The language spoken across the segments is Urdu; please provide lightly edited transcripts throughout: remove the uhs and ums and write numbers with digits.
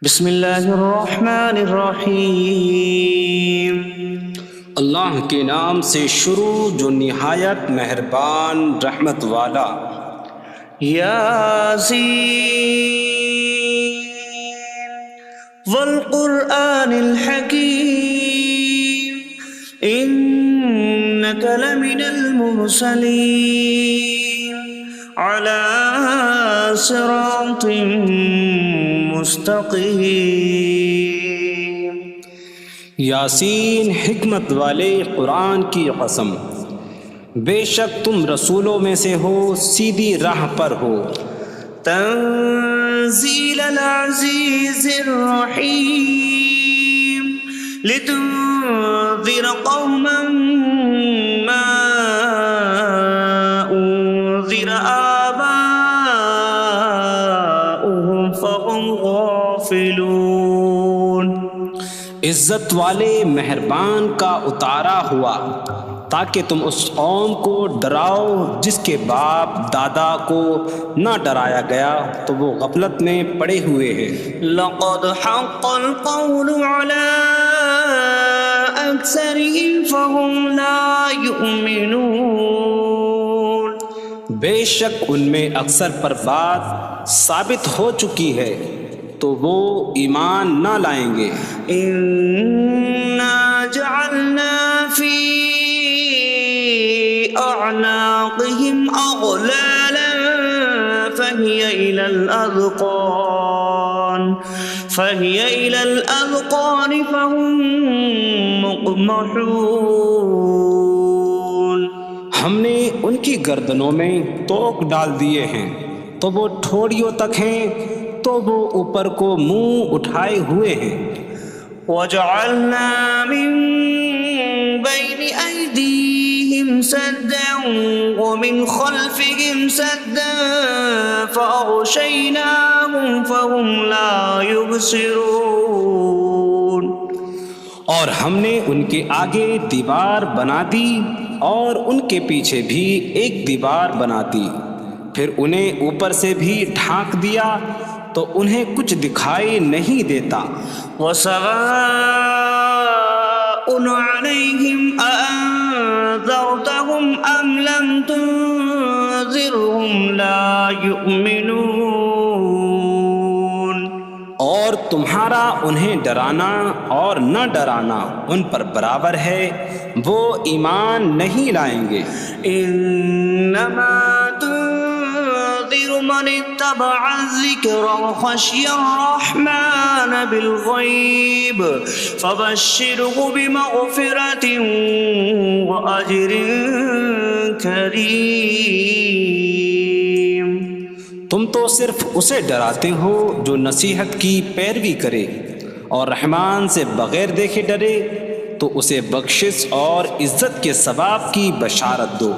بسم اللہ الرحمن الرحیم۔ اللہ کے نام سے شروع جو نہایت مہربان رحمت والا۔ یاسین والقرآن الحکیم انک لمن المرسلین علی صراط مستقیم۔ یاسین حکمت والے قرآن کی قسم، بے شک تم رسولوں میں سے ہو، سیدھی راہ پر ہو۔ تنزیل العزیز الرحیم لتنذر قوما ما انذر آباؤهم فهم غافلون۔ عزت والے مہربان کا اتارا ہوا تاکہ تم اس قوم کو ڈراؤ جس کے باپ دادا کو نہ ڈرایا گیا تو وہ غفلت میں پڑے ہوئے ہیں۔ لقد حق القول على أكثرهم فهم لا يؤمنون۔ بے شک ان میں اکثر پر بات ثابت ہو چکی ہے تو وہ ایمان نہ لائیں گے۔ إنا جعلنا في أعناقهم أغلالا فهي إلى الأذقان فهم مقمحون۔ ہم نے ان کی گردنوں میں توق ڈال دیے ہیں تو وہ ٹھوڑیوں تک ہیں، تو وہ اوپر کو منہ اٹھائے ہوئے ہیں۔ وجعلنا من بين أيديهم سدا ومن خلفهم سدا فأغشيناهم فهم لا يبصرون۔ اور ہم نے ان کے آگے دیوار بنا دی اور ان کے پیچھے بھی ایک دیوار بنا دی، پھر انہیں اوپر سے بھی ڈھانک دیا تو انہیں کچھ دکھائی نہیں دیتا۔ وسواء عليهم أأنذرتهم أم لم تنذرهم لا يؤمنون۔ اور تمہارا انہیں ڈرانا اور نہ ڈرانا ان پر برابر ہے، وہ ایمان نہیں لائیں گے۔ انما تنذر من اتبع الذکر وخشی الرحمن بالغیب فبشره بمغفرة وأجر کریم۔ تم تو صرف اسے ڈراتے ہو جو نصیحت کی پیروی کرے اور رحمان سے بغیر دیکھے ڈرے، تو اسے بخشش اور عزت کے ثواب کی بشارت دو۔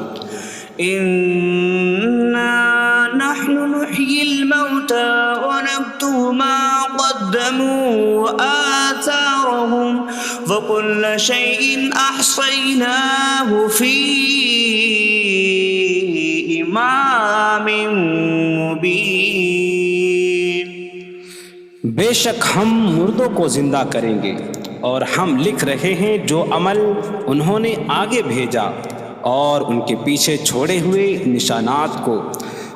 انا نحن نحيي الموتى ونكتب ما قدموا وآثارهم وكل شيء أحصيناه في إمام مبين۔ بے شک ہم مردوں کو زندہ کریں گے اور ہم لکھ رہے ہیں جو عمل انہوں نے آگے بھیجا اور ان کے پیچھے چھوڑے ہوئے نشانات کو،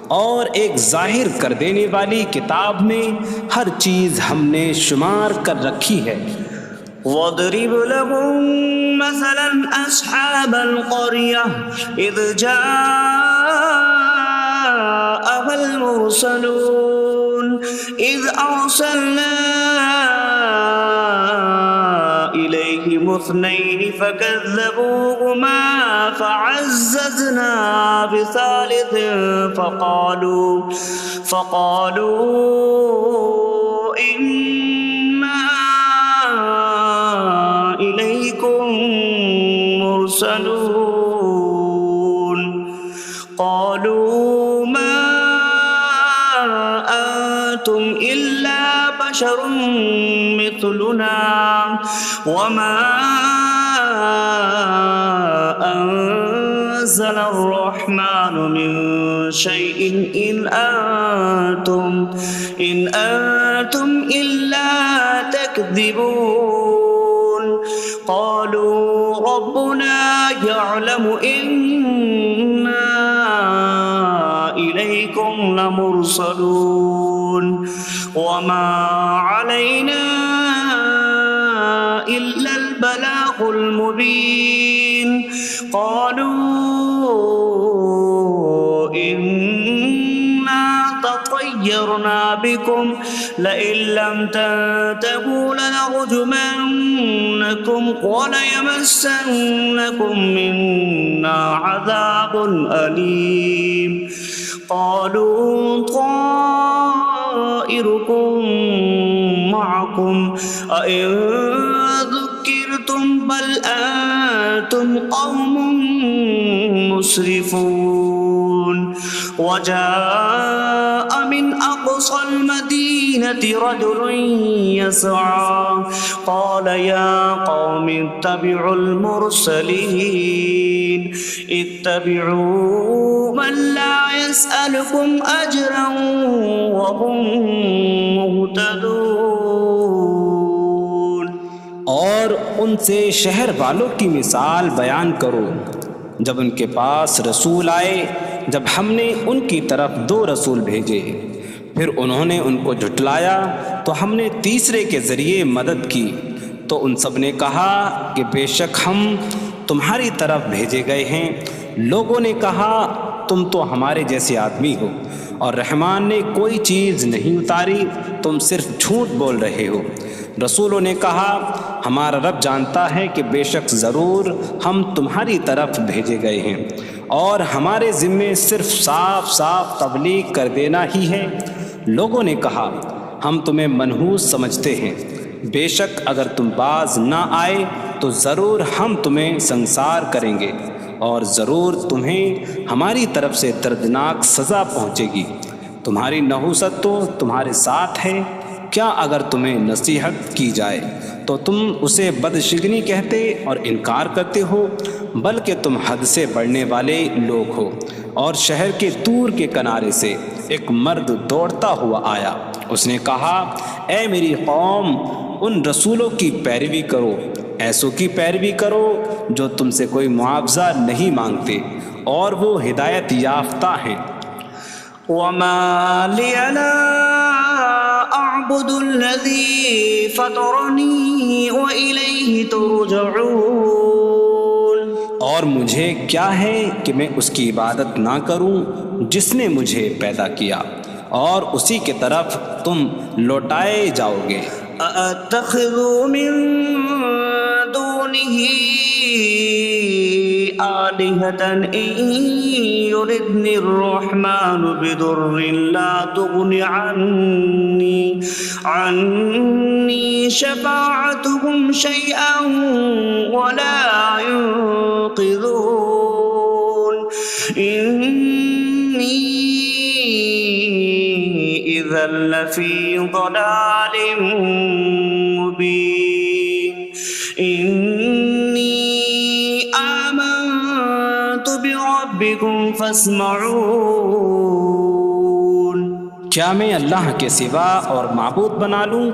اور ایک ظاہر کر دینے والی کتاب میں ہر چیز ہم نے شمار کر رکھی ہے۔ وَاضْرِبْ لَهُم مَّثَلًا أَصْحَابَ الْقَرْيَةِ إِذْ جَاءَهَا الْمُرْسَلُونَ إِذْ أَرْسَلْنَا إِلَيْهِمُ اثْنَيْنِ فَكَذَّبُوهُمَا فَعَزَّزْنَا بِثَالِثٍ فَقَالُوا إِنَّا إِلَيْكُمْ مُرْسَلُونَ۔ قَالُوا مَا أَنتُمْ إِلَّا بَشَرٌ مِثْلُنَا وَمَا أَنتُمْ نزل الرحمن من شيء إن أنتم إلا تكذبون قالوا ربنا يعلم إنا إليكم لمرسلون وما علينا إلا البلاغ المبين قالوا إنا تطيرنا بكم لئن لم تنتهوا لنرجمنكم وليمسنكم منا عذاب أليم قالوا طائركم معكم أئن ذكرتم بل أنتم قوم مسرفون وجاء من أقصى المدينة رجل يسعى قال يا قوم اتبعوا المرسلين اتبعوا من لا يسألكم أجرا وهم مهتدون اور ان سے شہر والوں کی مثال بیان کرو جب ان کے پاس رسول آئے جب ہم نے ان کی طرف 2 رسول بھیجے پھر انہوں نے ان کو جھٹلایا تو ہم نے تیسرے کے ذریعے مدد کی تو ان سب نے کہا کہ بے شک ہم تمہاری طرف بھیجے گئے ہیں لوگوں نے کہا تم تو ہمارے جیسے آدمی ہو اور رحمان نے کوئی چیز نہیں اتاری تم صرف جھوٹ بول رہے ہو رسولوں نے کہا ہمارا رب جانتا ہے کہ بے شک ضرور ہم تمہاری طرف بھیجے گئے ہیں اور ہمارے ذمے صرف صاف صاف تبلیغ کر دینا ہی ہے لوگوں نے کہا ہم تمہیں منحوس سمجھتے ہیں بے شک اگر تم باز نہ آئے تو ضرور ہم تمہیں سنسار کریں گے اور ضرور تمہیں ہماری طرف سے دردناک سزا پہنچے گی تمہاری نحوست تو تمہارے ساتھ ہے کیا اگر تمہیں نصیحت کی جائے تو تم اسے بدشگنی کہتے اور انکار کرتے ہو بلکہ تم حد سے بڑھنے والے لوگ ہو اور شہر کے دور کے کنارے سے ایک مرد دوڑتا ہوا آیا اس نے کہا اے میری قوم ان رسولوں کی پیروی کرو ایسوں کی پیروی کرو جو تم سے کوئی معاوضہ نہیں مانگتے اور وہ ہدایت یافتہ ہیں وما لي لا أعبد الذي فطرني وإليه ترجعون اور مجھے کیا ہے کہ میں اس کی عبادت نہ کروں جس نے مجھے پیدا کیا اور اسی کی طرف تم لوٹائے جاؤ گے أأتخذ من دونه آلهة إن يردني الرحمن بضر لا تغن عني شفاعتهم شيئا ولا ينقذون إني إذا لفي ضلال مبين إني آمنت بربكم فاسمعون کیا میں اللہ کے سوا اور معبود بنا لوں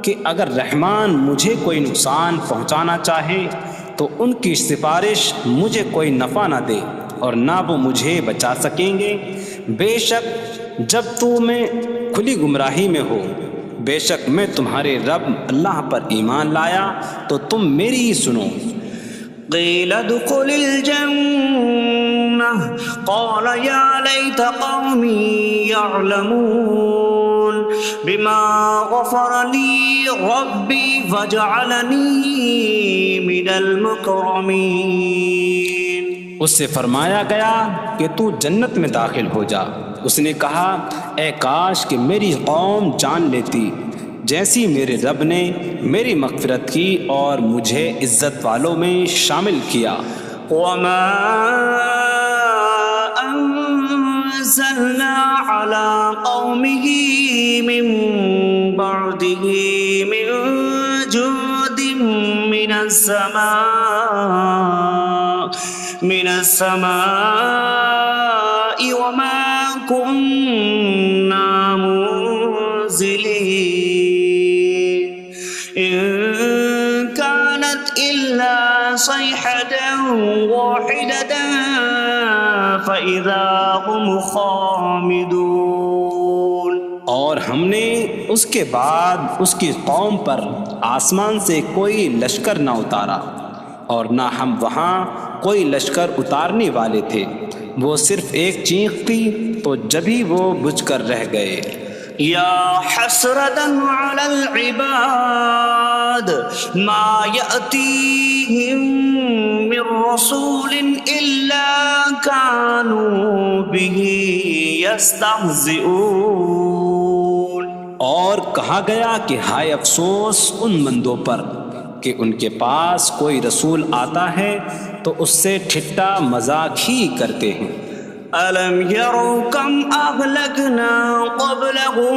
کہ اگر رحمان مجھے کوئی نقصان پہنچانا چاہے تو ان کی سفارش مجھے کوئی نفع نہ دے اور نہ وہ مجھے بچا سکیں گے بے شک جب میں کھلی گمراہی میں ہو بے شک میں تمہارے رب اللہ پر ایمان لایا تو تم میری ہی سنو قيل ادخل الجنة قال يا ليت قومي يعلمون بما غفر لي ربي فجعلني من المكرمين اس سے فرمایا گیا کہ تو جنت میں داخل ہو جا اس نے کہا اے کاش کہ میری قوم جان لیتی جیسی میرے رب نے میری مغفرت کی اور مجھے عزت والوں میں شامل کیا وما أنزلنا على قومه من بعده من جود من السماء من السماء وما كنا منزلين إن كانت إلا صيحة واحدة فإذا هم خامدون۔ اور ہم نے اس کے بعد اس کی قوم پر آسمان سے کوئی لشکر نہ اتارا، اور نہ ہم وہاں کوئی لشکر اتارنے والے تھے، وہ صرف ایک چیخ تھی تو جبھی وہ بجھ کر رہ گئے۔ یا حسرة على العباد ما يأتيهم من رسول إلا كانوا به يستهزئون۔ اور کہا گیا کہ ہائے افسوس ان بندوں پر کہ ان کے پاس کوئی رسول آتا ہے تو اس سے ٹھٹا مذاق ہی کرتے ہیں۔ أَلَمْ يَرَوْا كَمْ أَهْلَكْنَا قَبْلَهُمْ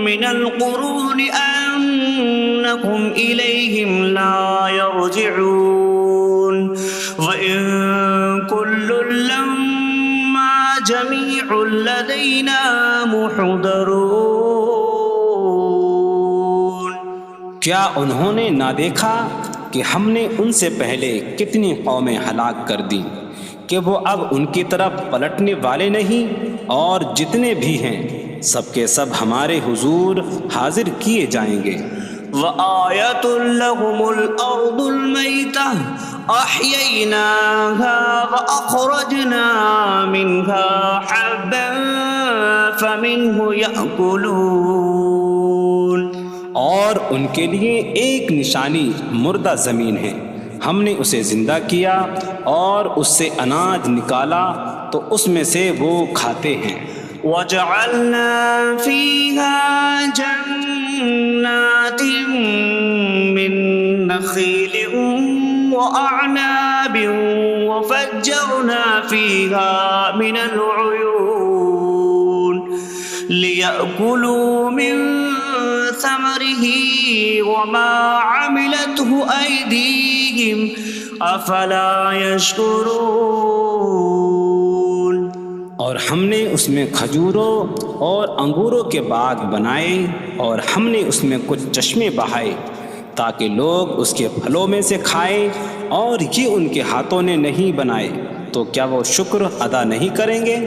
مِنَ الْقُرُونِ أَنَّكُمْ إِلَيْهِمْ لَا يَرْجِعُونَ وَإِن كُلٌّ لَّمَّا جَمِيعٌ لَّدَيْنَا مُحْضَرُونَ۔ کیا انہوں نے نہ دیکھا کہ ہم نے ان سے پہلے کتنی قومیں ہلاک کر دیں کہ وہ اب ان کی طرف پلٹنے والے نہیں، اور جتنے بھی ہیں سب کے سب ہمارے حضور حاضر کیے جائیں گے۔ وَآيَةٌ لَّهُمُ الْأَرْضُ الْمَيْتَةُ أَحْيَيْنَاهَا وَأَخْرَجْنَا مِنْهَا حَبًّا فَمِنْهُ يَأْكُلُونَ۔ اور ان کے لیے ایک نشانی مردہ زمین ہے، ہم نے اسے زندہ کیا اور اس سے اناج نکالا تو اس میں سے وہ کھاتے ہیں۔ وَجَعَلْنَا فِيهَا جَنَّاتٍ مِّن نَّخِيلٍ وَأَعْنَابٍ وَفَجَّرْنَا فِيهَا مِنَ الْعُيُونِ لِيَأْكُلُوا مِن ثَمَرِهِ وَمَا عَمِلَتْهُ أَيْدِيهِمْ أَفَلَا يَشْكُرُونَ۔ اور ہم نے اس میں کھجوروں اور انگوروں کے باغ بنائے، اور ہم نے اس میں کچھ چشمے بہائے تاکہ لوگ اس کے پھلوں میں سے کھائیں، اور یہ ان کے ہاتھوں نے نہیں بنائے، تو کیا وہ شکر ادا نہیں کریں گے؟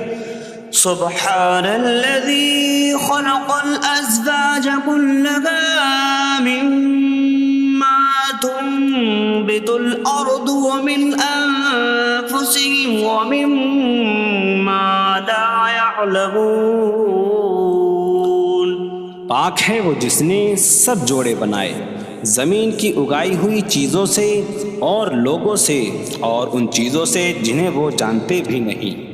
سبحان الذي خلق الأزواج كلها مما تنبت الأرض ومن أنفسهم ومما لا يعلمون۔ پاک ہے وہ جس نے سب جوڑے بنائے زمین کی اگائی ہوئی چیزوں سے اور لوگوں سے اور ان چیزوں سے جنہیں وہ جانتے بھی نہیں۔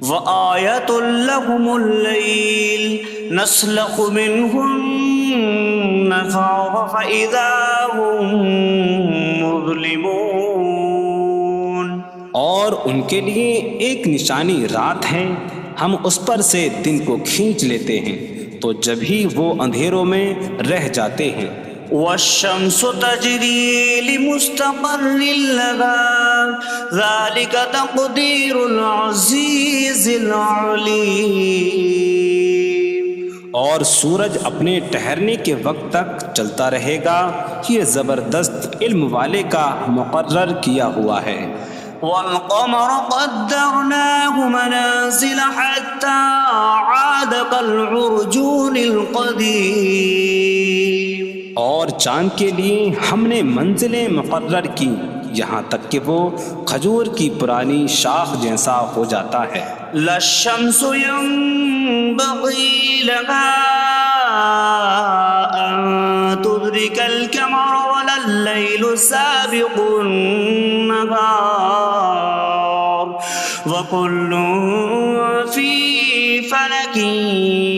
وَآيَةٌ لَّهُمُ اللَّيْلُ نَسْلَخُ مِنْهُ النَّهَارَ فَإِذَا هُم مُظْلِمُونَ۔ اور ان کے لیے ایک نشانی رات ہے، ہم اس پر سے دن کو کھینچ لیتے ہیں تو جبھی وہ اندھیروں میں رہ جاتے ہیں۔ وَالشَّمْسُ تَجْرِي لِمُسْتَقَرٍّ لَّهَا ذَلِكَ تَقْدِيرُ الْعَزِيزِ الْعَلِيمِ۔ اور سورج اپنے ٹھہرنے کے وقت تک چلتا رہے گا، یہ زبردست علم والے کا مقرر کیا ہوا ہے۔ وَالْقَمَرَ قَدَّرْنَاهُ مَنَازِلَ حَتَّى عَادَ كَالْعُرْجُونِ الْقَدِيمِ۔ اور چاند کے لیے ہم نے منزلیں مقرر کی یہاں تک کہ وہ کھجور کی پرانی شاخ جیسا ہو جاتا ہے۔ لا الشمس ينبغي لها أن تدرك القمر ولا الليل سابق النهار وكل في فلك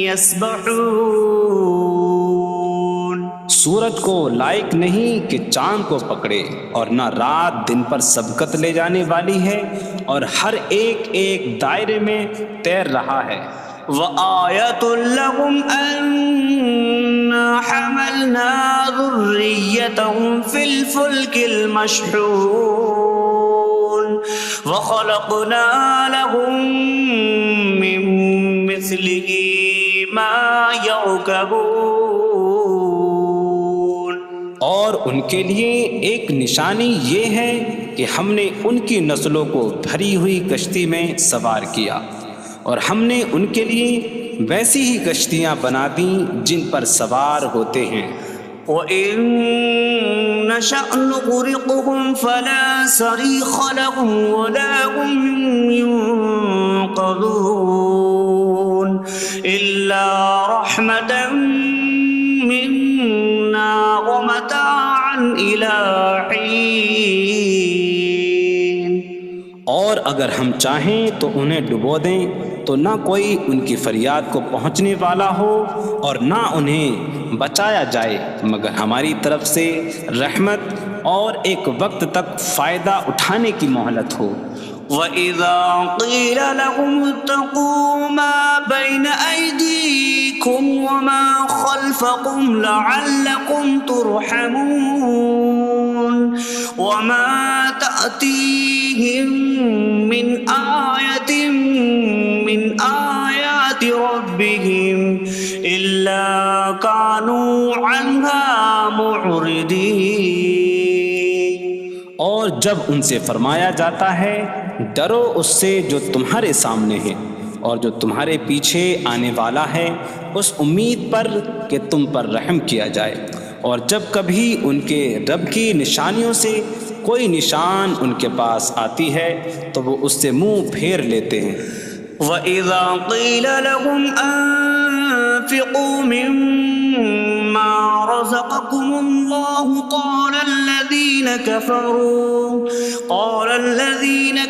يسبحون۔ سورج کو لائق نہیں کہ چاند کو پکڑے، اور نہ رات دن پر سبقت لے جانے والی ہے، اور ہر ایک ایک دائرے میں تیر رہا ہے۔ وَآيَةٌ لَّهُمْ أَنَّا حَمَلْنَا ذُرِّيَّتَهُمْ فِي الْفُلْكِ الْمَشْحُونِ۔ وخلقنا لهم من مثله ما يركبون. اور ان کے لیے ایک نشانی یہ ہے کہ ہم نے ان کی نسلوں کو بھری ہوئی کشتی میں سوار کیا، اور ہم نے ان کے لیے ویسی ہی کشتیاں بنا دیں جن پر سوار ہوتے ہیں. وَإِن نَّشَأْ نُغْرِقْهُمْ فَلَا صَرِيخَ لَهُمْ وَلَا هُمْ يُنقَذُونَ إِلَّا رَحْمَةً مِّنَّا وَمَتَاعًا إِلَىٰ حِينٍ. اور اگر ہم چاہیں تو انہیں ڈبو دیں تو نہ کوئی ان کی فریاد کو پہنچنے والا ہو اور نہ انہیں بچایا جائے مگر ہماری طرف سے رحمت اور ایک وقت تک فائدہ اٹھانے کی مہلت ہو. وَإِذَا قِيلَ لَهُمُ اتَّقُوا مَا بَيْنَ أَيْدِيكُمْ وَمَا خَلْفَكُمْ لَعَلَّكُمْ تُرْحَمُونَ وَمَا تَأْتِيهِم مِّنْ آيَةٍ مِّنْ آيَاتِ رَبِّهِمْ إِلَّا كَانُوا عَنْهَا مُعْرِضِينَ. اور جب ان سے فرمایا جاتا ہے ڈرو اس سے جو تمہارے سامنے ہے اور جو تمہارے پیچھے آنے والا ہے، اس امید پر کہ تم پر رحم کیا جائے، اور جب کبھی ان کے رب کی نشانیوں سے کوئی نشان ان کے پاس آتی ہے تو وہ اس سے منہ پھیر لیتے ہیں. وَإِذَا قِيلَ لَهُمْ أَنفِقُوا مِمَّا رَزَقَكُمُ اللَّهُ قَالَ الَّذِينَ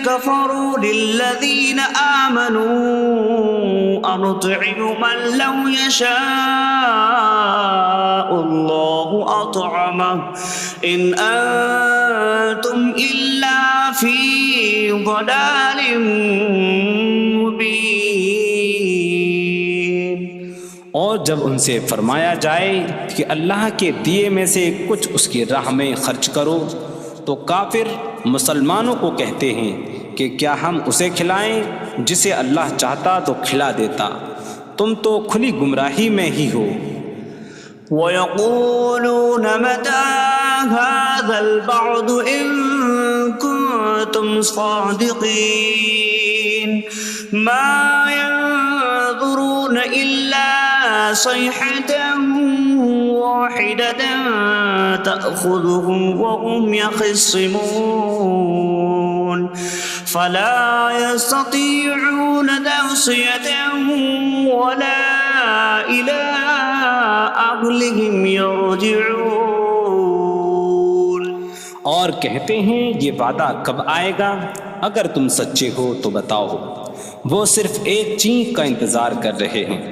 كَفَرُوا لِلَّذِينَ آمَنُوا أَنُطْعِمُ مَن لَّوْ يَشَاءُ اللَّهُ أَطْعَمَهُ إِنْ أَنتُمْ إِلَّا فِي ضَلَالٍ مبین. اور جب ان سے فرمایا جائے کہ اللہ کے دیے میں سے کچھ اس کی راہ میں خرچ کرو تو کافر مسلمانوں کو کہتے ہیں کہ کیا ہم اسے کھلائیں جسے اللہ چاہتا تو کھلا دیتا، تم تو کھلی گمراہی میں ہی ہو. وَيَقُولُونَ مَتَىٰ هَٰذَا الْوَعْدُ إِن كُنتُمْ صَادِقِينَ مَا يَنظُرُونَ إِلَّا صَيْحَةً وَاحِدَةً تَأْخُذُهُمْ وَهُمْ يَخِصِّمُونَ فَلَا يَسْتَطِيعُونَ تَوْصِيَةً وَلَا إِلَىٰ أَهْلِهِمْ يَرْجِعُونَ. اور کہتے ہیں یہ وعدہ کب آئے گا؟ اگر تم سچے ہو تو بتاؤ. وہ صرف ایک چینک کا انتظار کر رہے ہیں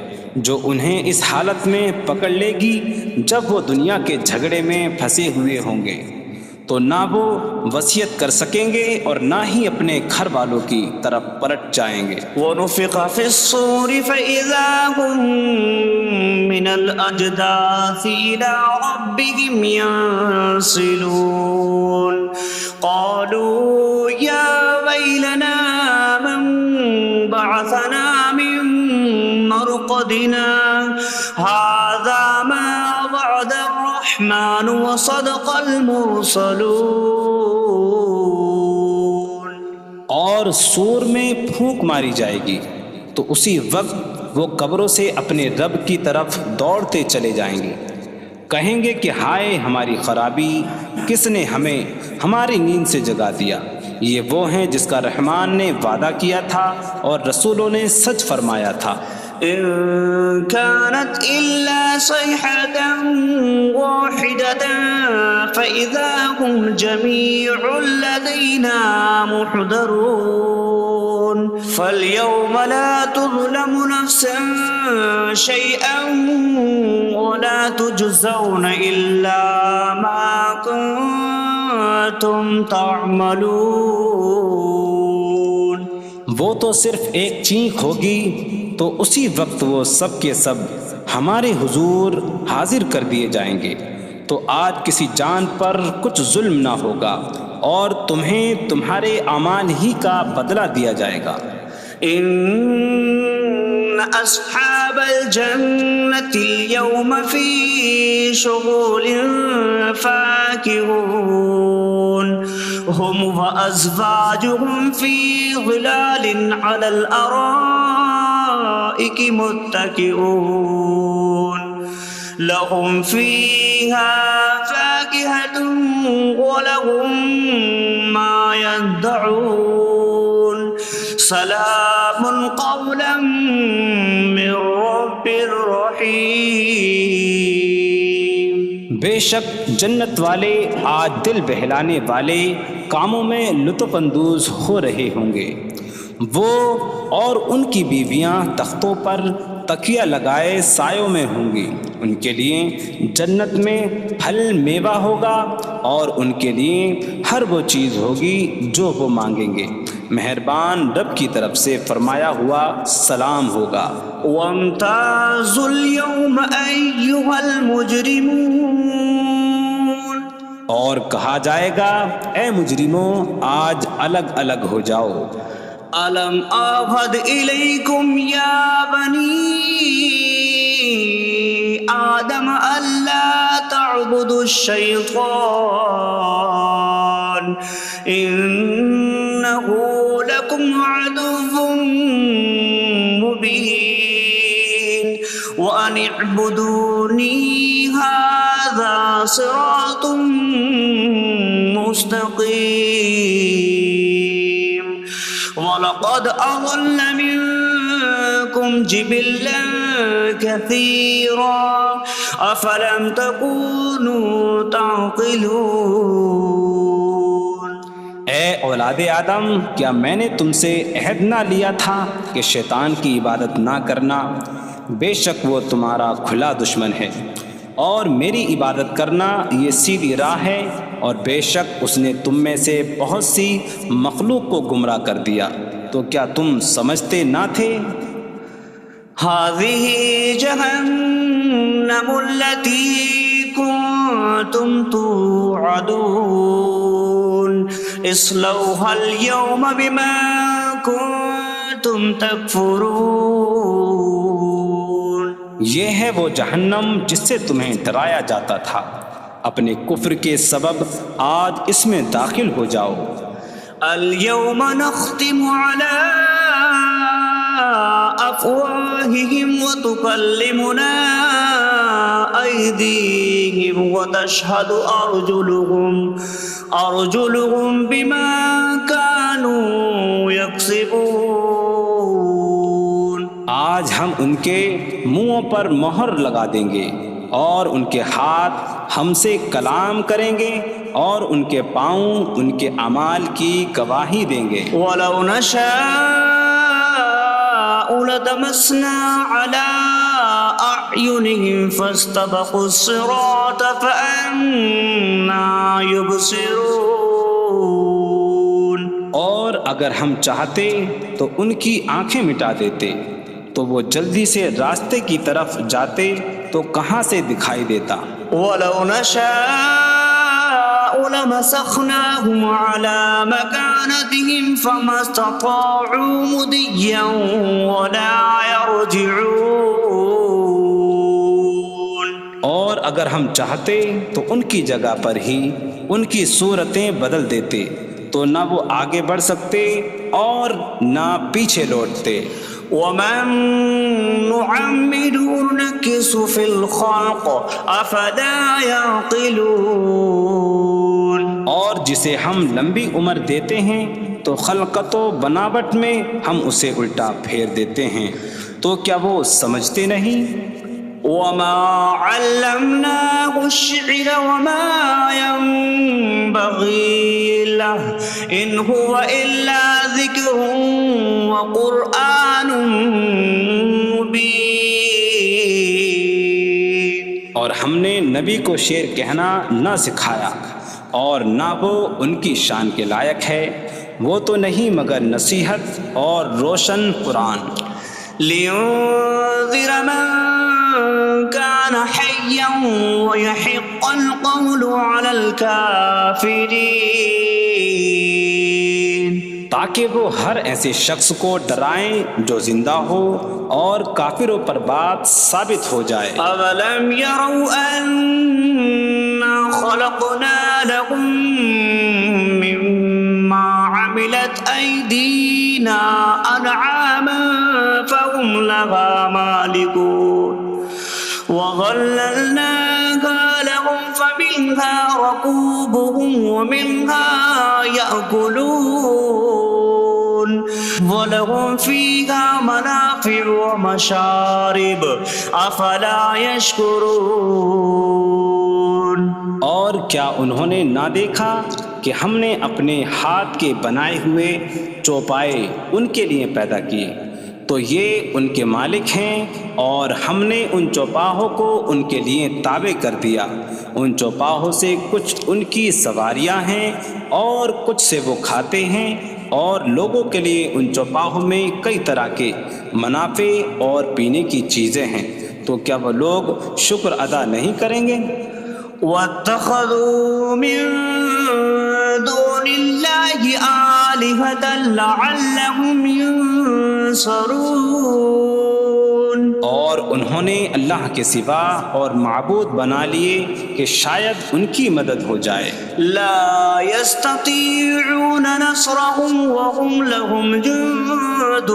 جو انہیں اس حالت میں پکڑ لے گی جب وہ دنیا کے جھگڑے میں پھنسے ہوئے ہوں گے، تو نہ وہ وصیت کر سکیں گے اور نہ ہی اپنے گھر والوں کی طرف پلٹ جائیں گے. وَنُفِخَ فِي الصُّورِ فَإِذَا هُم مِّنَ الْأَجْدَاثِ إِلَىٰ رَبِّهِمْ يَنسِلُونَ قَالُوا يَا وَيْلَنَا مَن بَعَثَنَا مِن مَّرْقَدِنَا هَٰذَا مَا وَعَدَ الرَّحْمَٰنُ وَصَدَقَ الْمُرْسَلُونَ. اور سور میں پھونک ماری جائے گی تو اسی وقت وہ قبروں سے اپنے رب کی طرف دوڑتے چلے جائیں گے، کہیں گے کہ ہائے ہماری خرابی، کس نے ہمیں ہماری نیند سے جگا دیا. یہ وہ ہیں جس کا رحمان نے وعدہ کیا تھا اور رسولوں نے سچ فرمایا تھا. إن كانت إلا صيحة واحدة فإذا هم جميع لدينا محضرون فاليوم لا تظلم نفس شيئا ولا تجزون إلا ما كنتم تعملون. وہ تو صرف ایک چینک ہوگی تو اسی وقت وہ سب کے سب ہمارے حضور حاضر کر دیے جائیں گے، تو آج کسی جان پر کچھ ظلم نہ ہوگا اور تمہیں تمہارے اعمال ہی کا بدلہ دیا جائے گا۔ إن أصحاب الجنة اليوم في شغل فاكهون هم وأزواجهم في ظلال على الأرائك متكئون لهم فيها فاكهة ولهم ما يدعون سلام قولا من رب رحیم۔ بے شک جنت والے آج دل بہلانے والے کاموں میں لطف اندوز ہو رہے ہوں گے۔ وہ اور ان کی بیویاں تختوں پر تکیہ لگائے سایوں میں ہوں گی۔ ان کے لیے جنت میں پھل میوہ ہوگا اور ان کے لیے ہر وہ چیز ہوگی جو وہ مانگیں گے۔ مہربان رب کی طرف سے فرمایا ہوا سلام ہوگا۔ وامتازوا اليوم أيها المجرمون، اور کہا جائے گا اے مجرموں آج الگ الگ ہو جاؤ۔ ألم أعهد إليكم يا بني آدم ألا تعبدوا الشيطان إنه لكم عدو مبين وأن اعبدوني هذا صراط مستقيم وَلَقَدْ أَضَلَّ مِنكُمْ جِبِلًّا كَثِيرًا أَفَلَمْ تَكُونُوا تَعْقِلُونَ۔ اے اولاد آدم، کیا میں نے تم سے عہد نہ لیا تھا کہ شیطان کی عبادت نہ کرنا؟ بے شک وہ تمہارا کھلا دشمن ہے، اور میری عبادت کرنا یہ سیدھی راہ ہے، اور بے شک اس نے تم میں سے بہت سی مخلوق کو گمراہ کر دیا، تو کیا تم سمجھتے نہ تھے؟ هذه جهنم التي كنتم توعدون اصلوها اليوم بما كنتم تكفرون۔ یہ ہے وہ جہنم جس سے تمہیں ڈرایا جاتا تھا، اپنے کفر کے سبب آج اس میں داخل ہو جاؤ۔ اليوم نختم على أفواههم وتكلمنا أيديهم وتشهد أرجلهم بما كانوا يكسبون۔ آج ہم ان کے منہوں پر مہر لگا دیں گے، اور ان کے ہاتھ ہم سے کلام کریں گے، اور ان کے پاؤں ان کے اعمال کی گواہی دیں گے۔ وَلَوْ نَشَاءُ لَطَمَسْنَا عَلَىٰ أَعْيُنِهِمْ فَاسْتَبَقُوا الصِّرَاطَ فَأَنَّىٰ يُبْصِرُونَ۔ اور اگر ہم چاہتے تو ان کی آنکھیں مٹا دیتے، تو وہ جلدی سے راستے کی طرف جاتے تو کہاں سے دکھائی دیتا۔ وَلَوْ نَشَاءُ لَمَسَخْنَاهُمْ عَلَىٰ مَكَانَتِهِمْ فَمَا اسْتَطَاعُوا مُضِيًّا وَلَا يَرْجِعُونَ۔ اور اگر ہم چاہتے تو ان کی جگہ پر ہی ان کی صورتیں بدل دیتے، تو نہ وہ آگے بڑھ سکتے اور نہ پیچھے لوٹتے۔ وَمَن نُّعَمِّرْهُ نُنَكِّسْهُ فِي الْخَلْقِ أَفَلَا يَعْقِلُونَ۔ اور جسے ہم لمبی عمر دیتے ہیں تو خلقت و بناوٹ میں ہم اسے الٹا پھیر دیتے ہیں، تو کیا وہ سمجھتے نہیں؟ وَمَا عَلَّمْنَاهُ الشِّعْرَ وَمَا يَنبَغِي لَهُ إِنْ هُوَ إِلَّا ذِكْرٌ وَقُرْآنٌ مُبِينٌ۔ اور ہم نے نبی کو شعر کہنا نہ سکھایا، اور نہ وہ ان کی شان کے لائق ہے، وہ تو نہیں مگر نصیحت اور روشن قرآن۔ لِيُنذِرَ مَن كَانَ حَيًّا حيا ويحق القول على الكافرين تاکہ وہ ہر ایسے شخص کو ڈرائیں جو زندہ ہو اور کافروں پر بات ثابت ہو جائے۔ أولم يروا أنا خلقنا لهم مما عملت أيدينا أنعاما فهم لها مالكون وظللناها لهم فمنها ركوبهم ومنها يأكلون وَلَهُمْ فِيهَا مَنَافِعُ وَمَشَارِبُ أَفَلَا يَشْكُرُونَ۔ اور کیا انہوں نے نہ دیکھا کہ ہم نے اپنے ہاتھ کے بنائے ہوئے چوپائے ان کے لیے پیدا کیے، تو یہ ان کے مالک ہیں، اور ہم نے ان چوپاہوں کو ان کے لیے تابع کر دیا۔ ان چوپاہوں سے کچھ ان کی سواریاں ہیں اور کچھ سے وہ کھاتے ہیں، اور لوگوں کے لیے ان چوپاہوں میں کئی طرح کے منافع اور پینے کی چیزیں ہیں، تو کیا وہ لوگ شکر ادا نہیں کریں گے؟ وَاتَّخَذُوا مِن دُونِ اللَّهِ آلِهَةً لَعَلَّهُمْ يُنصَرُونَ۔ اور انہوں نے اللہ کے سوا اور معبود بنا لیے کہ شاید ان کی مدد ہو جائے۔ لا يستطيعون نصرهم وهم لهم جند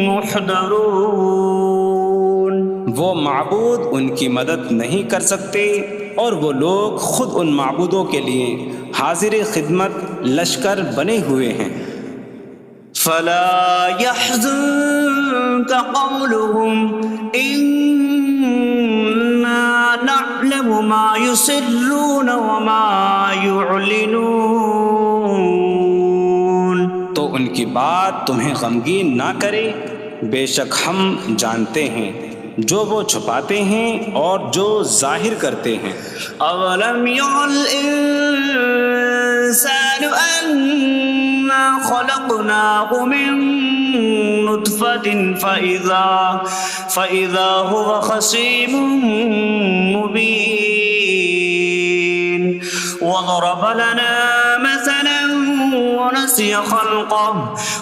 محضرون۔ وہ معبود ان کی مدد نہیں کر سکتے، اور وہ لوگ خود ان معبودوں کے لیے حاضر خدمت لشکر بنے ہوئے ہیں۔ فلا يحزنك قولهم إنا نعلم ما يسرون وما يعلنون۔ تو ان کی بات تمہیں غمگین نہ کرے، بے شک ہم جانتے ہیں جو وہ چھپاتے ہیں اور جو ظاہر کرتے ہیں۔ اولم ير الانسان انا خلقناه من نطفة فإذا هو خصيم مبين وضرب لنا مثلا ونسي خلقه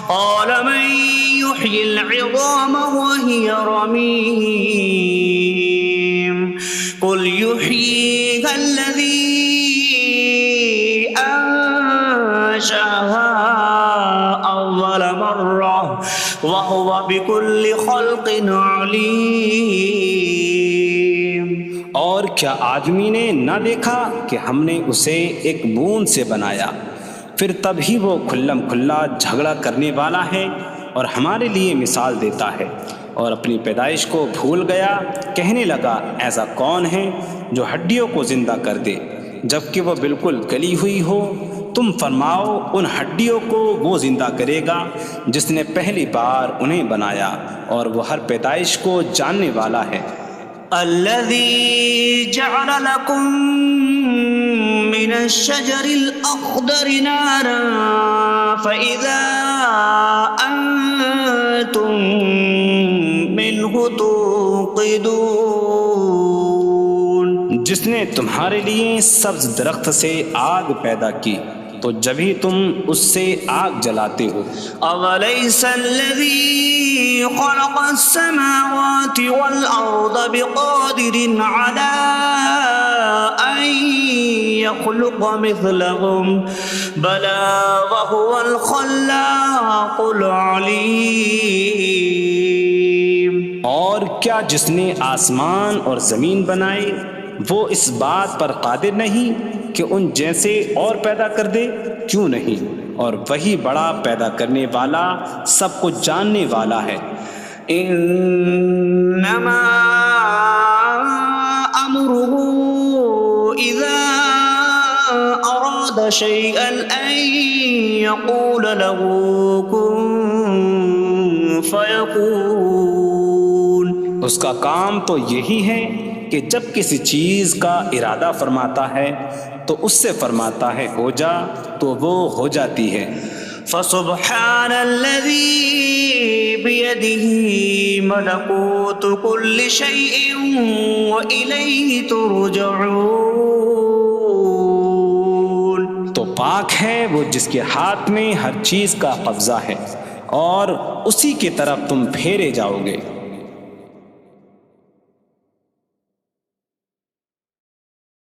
قال من يحيي العظام وهي رميم قل يحييها الذي أنشأها أول مرة وهو بكل خلق عليم۔ اور کیا آدمی نے نہ دیکھا کہ ہم نے اسے ایک بوند سے بنایا، پھر تب ہی وہ کھلم کھلا جھگڑا کرنے والا ہے اور ہمارے لیے مثال دیتا ہے، اور اپنی پیدائش کو بھول گیا، کہنے لگا ایسا کون ہے جو ہڈیوں کو زندہ کر دے جبکہ وہ بالکل گلی ہوئی ہو؟ تم فرماؤ ان ہڈیوں کو وہ زندہ کرے گا جس نے پہلی بار انہیں بنایا، اور وہ ہر پیدائش کو جاننے والا ہے۔ الذي جعل لكم من الشجر الأخضر نارا فإذا أنتم منه توقدون۔ جس نے تمہارے لیے سبز درخت سے آگ پیدا کی تو جبھی تم اس سے آگ جلاتے ہو۔ أَوَلَيْسَ الَّذِي خَلَقَ السَّمَاوَاتِ وَالْأَرْضَ بِقَادِرٍ عَلَىٰ أَن يَخْلُقَ مِثْلَهُم بَلَىٰ وَهُوَ الْخَلَّاقُ الْعَلِيمُ۔ اور کیا جس نے آسمان اور زمین بنائے وہ اس بات پر قادر نہیں کہ ان جیسے اور پیدا کر دے؟ کیوں نہیں، اور وہی بڑا پیدا کرنے والا سب کچھ جاننے والا ہے۔ انما امره اذا اراد شيئا ان يقول له كن فيكون۔ اس کا کام تو یہی ہے کہ جب کسی چیز کا ارادہ فرماتا ہے تو اس سے فرماتا ہے ہو جا، تو وہ ہو جاتی ہے۔ فسبحان الذي بيده ملكوت كل شيء وإليه ترجعون. تو پاک ہے وہ جس کے ہاتھ میں ہر چیز کا قبضہ ہے اور اسی کی طرف تم پھیرے جاؤ گے.